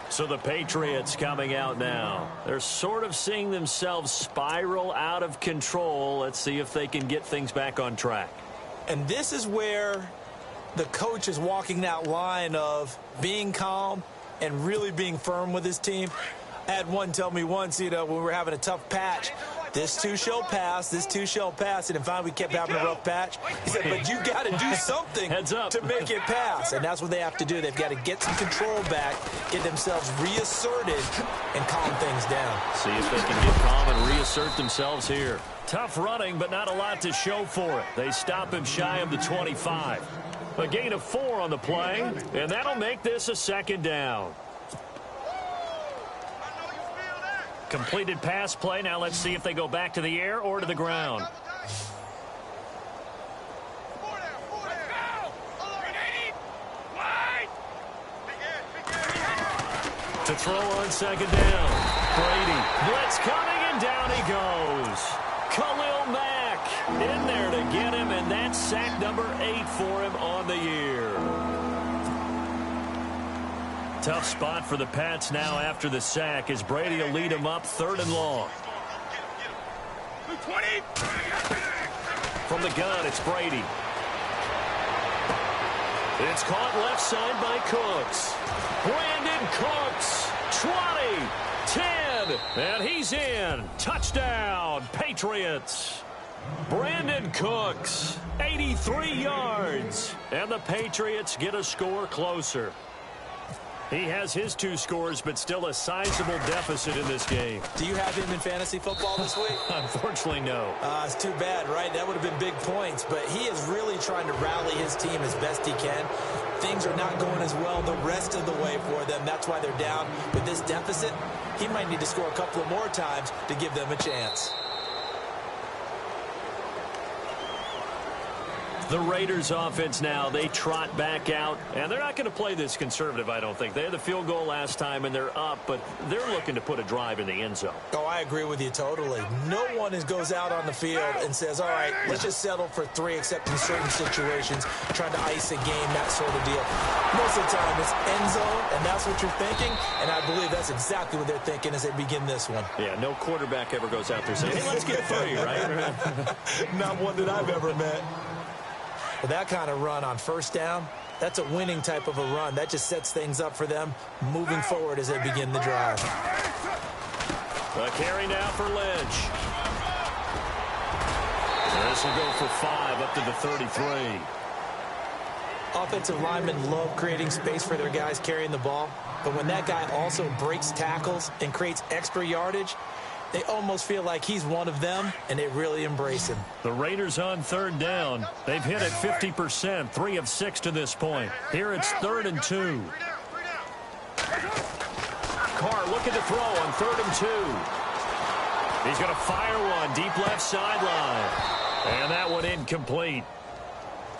S2: So the Patriots coming out now. They're sort of seeing themselves spiral out of control. Let's see if they can get things back on track.
S3: And this is where the coach is walking that line of being calm and really being firm with his team. I had one tell me once, when we were having a tough patch, this too shall pass, this too shall pass. And finally we kept having a rough patch. He said, but you got to do something to make it pass. And that's what they have to do. They've got to get some control back, get themselves reasserted, and calm things down.
S2: See if they can get calm and reassert themselves here. Tough running, but not a lot to show for it. They stop him shy of the 25. A gain of 4 on the play, and that'll make this a second down. Completed pass play. Now let's see if they go back to the air or to the ground. To throw on second down. Brady. Blitz coming, and down he goes. Khalil Mack in there to get him, and that's sack number 8 for him on the year. Tough spot for the Pats now after the sack as Brady will lead him up 3rd and long. From the gun, it's Brady. It's caught left side by Cooks. Brandon Cooks, 20, 10, and he's in. Touchdown, Patriots. Brandon Cooks, 83 yards, and the Patriots get a score closer. He has his 2 scores, but still a sizable deficit in this game.
S3: Do you have him in fantasy football this week?
S2: Unfortunately, no.
S3: It's too bad, right? That would have been big points, but he is really trying to rally his team as best he can. Things are not going as well the rest of the way for them. That's why they're down. With this deficit, he might need to score a couple of more times to give them a chance.
S2: The Raiders offense now, they trot back out, and they're not going to play this conservative, I don't think. They had the field goal last time, and they're up, but they're looking to put a drive in the end zone.
S3: Oh, I agree with you totally. No one goes out on the field and says, all right, let's just settle for 3 except in certain situations, trying to ice a game, that sort of deal. Most of the time, it's end zone, and that's what you're thinking, and I believe that's exactly what they're thinking as they begin this one.
S2: Yeah, no quarterback ever goes out there saying, hey, let's get 3, right?
S3: Not one that I've ever met. With that kind of run on first down, that's a winning type of a run. That just sets things up for them moving forward as they begin the drive.
S2: A carry now for Lynch. This will go for 5 up to the 33.
S3: Offensive linemen love creating space for their guys carrying the ball, but when that guy also breaks tackles and creates extra yardage, they almost feel like he's one of them, and they really embrace him.
S2: The Raiders on 3rd down. They've hit it 50%, 3 of 6 to this point. Here it's 3rd and 2. Carr looking to throw on 3rd and 2. He's going to fire one deep left sideline. And that one incomplete.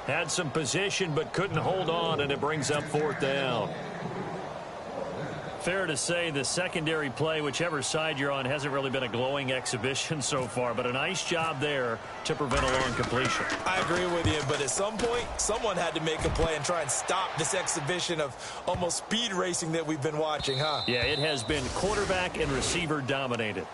S2: Had some position but couldn't hold on, and it brings up 4th down. Fair to say the secondary play, whichever side you're on, hasn't really been a glowing exhibition so far, but a nice job there to prevent a long completion.
S3: I agree with you, but at some point, someone had to make a play and try and stop this exhibition of almost speed racing that we've been watching, huh?
S2: Yeah, it has been quarterback and receiver dominated.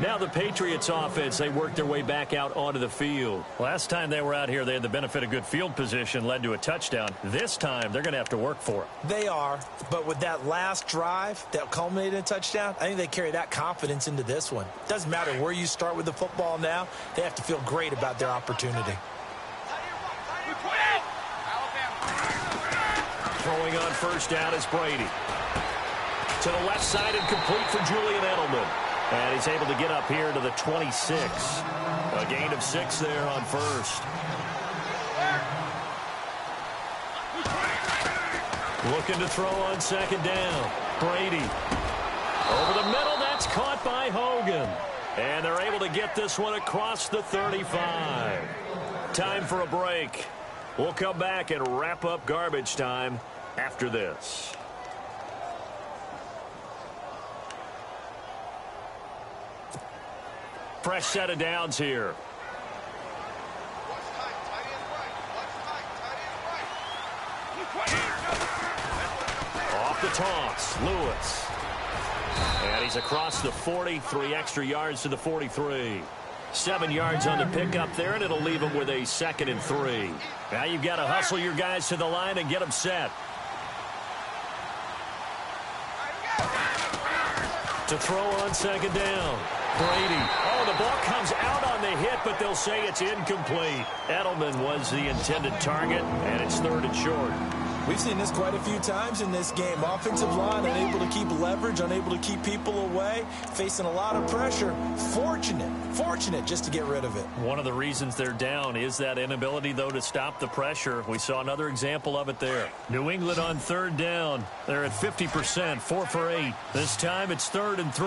S2: Now the Patriots offense, they worked their way back out onto the field. Last time they were out here, they had the benefit of good field position, led to a touchdown. This time, they're going to have to work for it.
S3: They are, but with that last drive that culminated in a touchdown, I think they carry that confidence into this one. Doesn't matter where you start with the football now, they have to feel great about their opportunity.
S2: Throwing on first down is Brady. To the left side and complete for Julian Edelman. And he's able to get up here to the 26. A gain of 6 there on first. Looking to throw on second down. Brady. Over the middle, that's caught by Hogan. And they're able to get this one across the 35. Time for a break. We'll come back and wrap up garbage time after this. Fresh set of downs here. Off the toss, Lewis. And he's across the 40, 3 extra yards to the 43. 7 yards on the pickup there, and it'll leave him with a 2nd and 3. Now you've got to hustle your guys to the line and get them set. To throw on second down. Brady. Oh, the ball comes out on the hit, but they'll say it's incomplete. Edelman was the intended target, and it's 3rd and short.
S3: We've seen this quite a few times in this game. Offensive line unable to keep leverage, unable to keep people away, facing a lot of pressure. Fortunate just to get rid of it.
S2: One of the reasons they're down is that inability, though, to stop the pressure. We saw another example of it there. New England on 3rd down. They're at 50%, 4 for 8. This time it's 3rd and 3.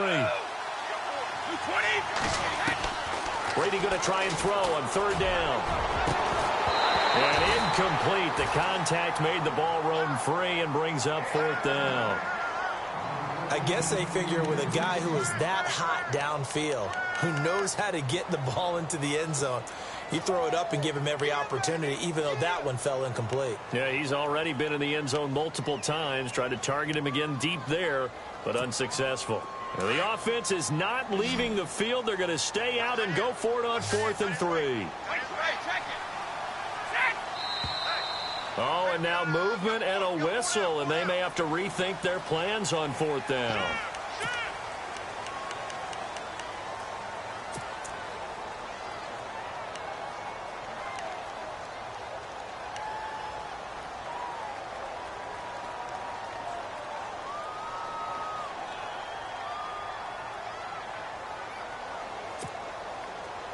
S2: Brady going to try and throw on 3rd down. And incomplete. The contact made the ball roam free and brings up 4th down.
S3: I guess they figure with a guy who is that hot downfield, who knows how to get the ball into the end zone, you throw it up and give him every opportunity, even though that one fell incomplete.
S2: Yeah, he's already been in the end zone multiple times. Tried to target him again deep there, but unsuccessful. Now, the offense is not leaving the field. They're going to stay out and go for it on 4th and 3. Oh, and now movement and a whistle, and they may have to rethink their plans on 4th down.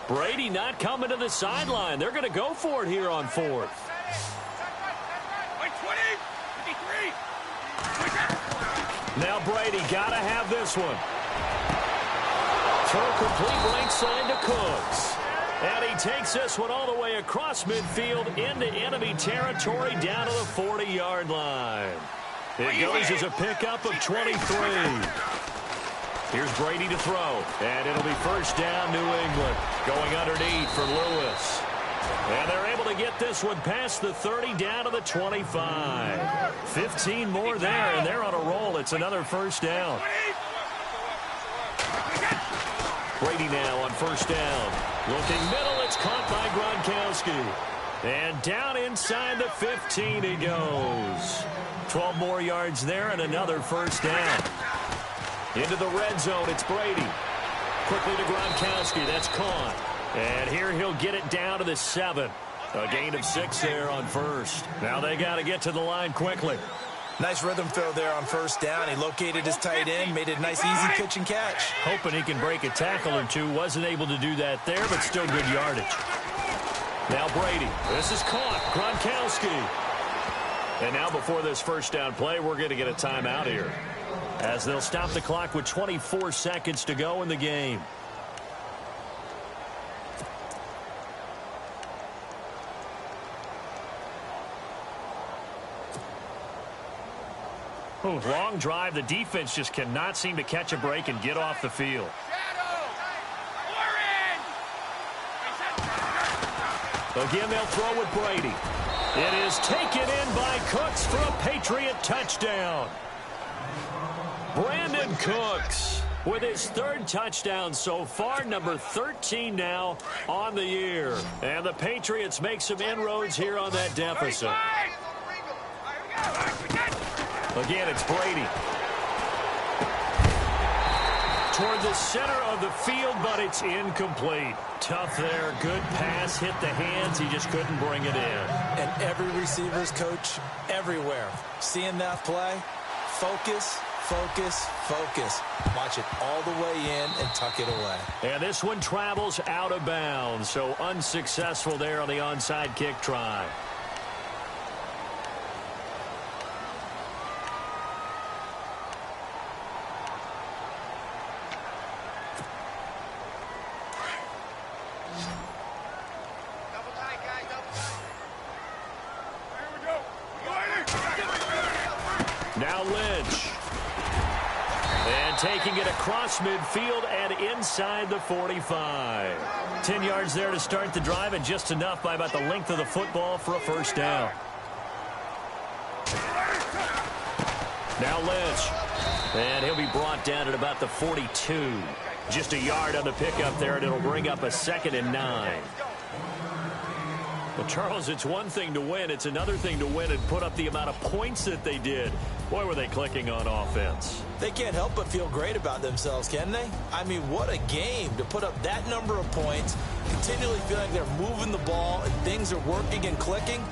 S2: Brady not coming to the sideline. They're going to go for it here on 4th. Now Brady got to have this one. Throw complete right side to Cooks. And he takes this one all the way across midfield into enemy territory down to the 40-yard line. It goes as a pickup of 23. Here's Brady to throw. And it'll be first down, New England. Going underneath for Lewis. And they're able to get this one past the 30 down to the 25. 15 more there, and they're on a roll. It's another first down. Brady now on first down. Looking middle, it's caught by Gronkowski. And down inside the 15 he goes. 12 more yards there and another first down. Into the red zone, it's Brady. Quickly to Gronkowski, that's caught. And here he'll get it down to the 7. A gain of 6 there on first. Now they got to get to the line quickly.
S3: Nice rhythm throw there on first down. He located his tight end, made it a nice, easy pitch and catch.
S2: Hoping he can break a tackle or two. Wasn't able to do that there, but still good yardage. Now Brady. This is caught. Gronkowski. And now before this first down play, we're going to get a timeout here, as they'll stop the clock with 24 seconds to go in the game. Ooh, long drive. The defense just cannot seem to catch a break and get off the field. Again, they'll throw with Brady. It is taken in by Cooks for a Patriot touchdown. Brandon Cooks with his 3rd touchdown so far, number 13 now on the year. And the Patriots make some inroads here on that deficit. Again, it's Brady. toward the center of the field, but it's incomplete. Tough there. Good pass. Hit the hands. He just couldn't bring it in.
S3: And every receiver's coach everywhere. Seeing that play, focus, focus, focus. Watch it all the way in and tuck it away.
S2: And this one travels out of bounds, so unsuccessful there on the onside kick try. Now Lynch. And taking it across midfield and inside the 45. 10 yards there to start the drive, and just enough by about the length of the football for a first down. Now Lynch. And he'll be brought down at about the 42. Just a yard on the pickup there, and it'll bring up a 2nd and 9. Well, Charles, it's one thing to win. It's another thing to win and put up the amount of points that they did. Boy, were they clicking on offense.
S3: They can't help but feel great about themselves, can they? I mean, what a game to put up that number of points, continually feeling they're moving the ball and things are working and clicking.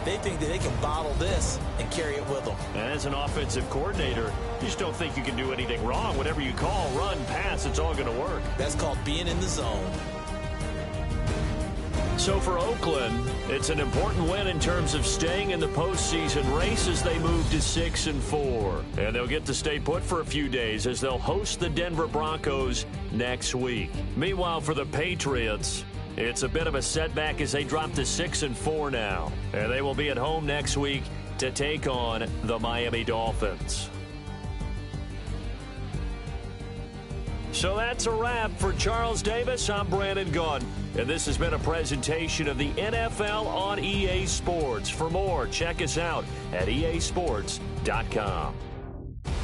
S3: They think that they can bottle this and carry it with them.
S2: And as an offensive coordinator, you just don't think you can do anything wrong. Whatever you call, run, pass, it's all going to work.
S3: That's called being in the zone.
S2: So for Oakland, it's an important win in terms of staying in the postseason race as they move to 6-4. And they'll get to stay put for a few days as they'll host the Denver Broncos next week. Meanwhile, for the Patriots, it's a bit of a setback as they drop to 6-4 now. And they will be at home next week to take on the Miami Dolphins. So that's a wrap for Charles Davis. I'm Brandon Gunn, and this has been a presentation of the NFL on EA Sports. For more, check us out at easports.com.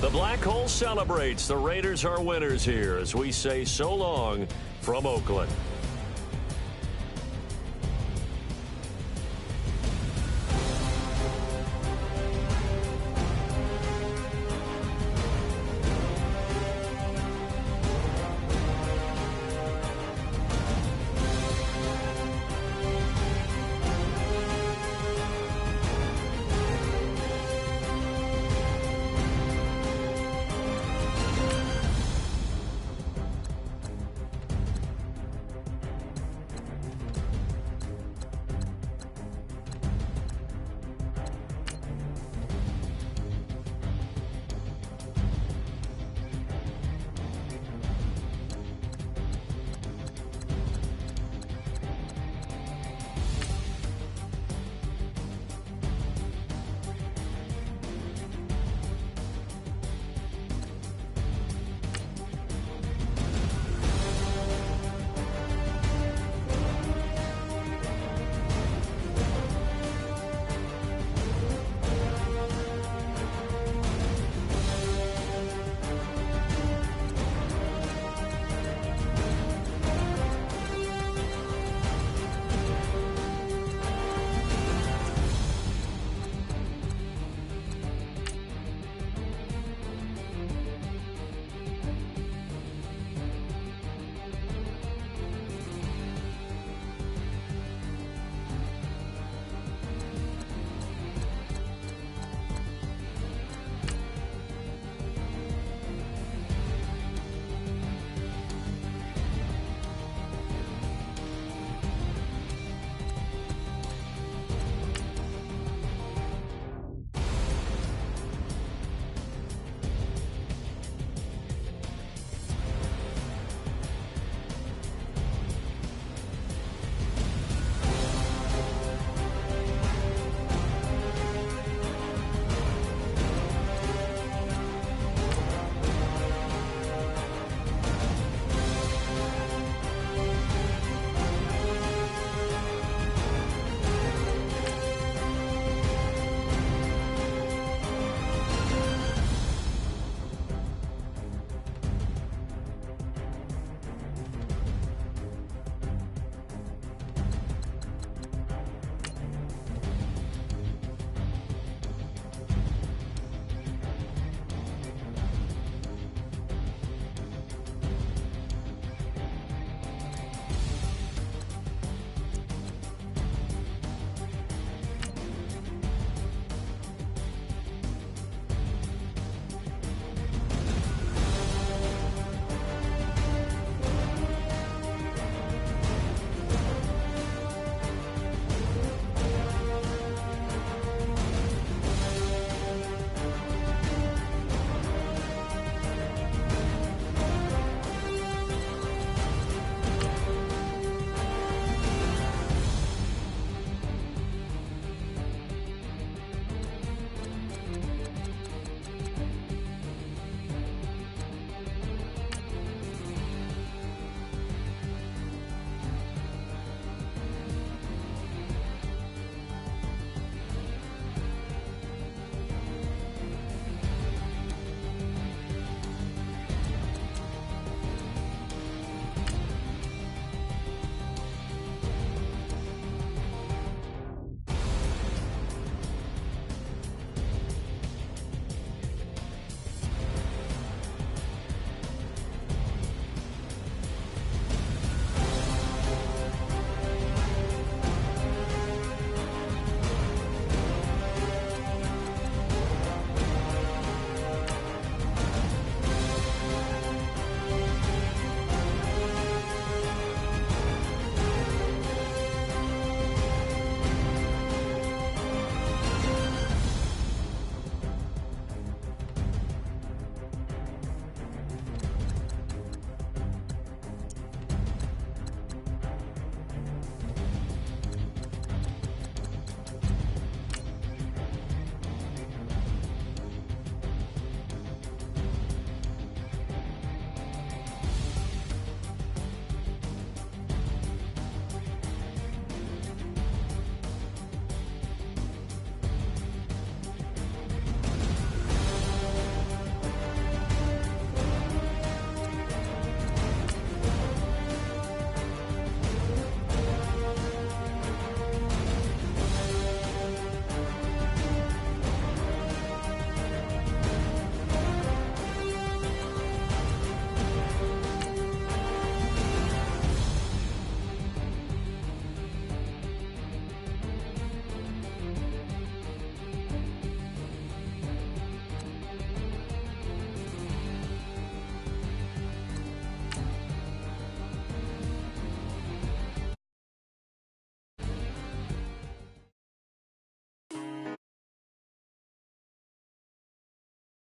S2: The Black Hole celebrates. The Raiders are winners here as we say so long from Oakland.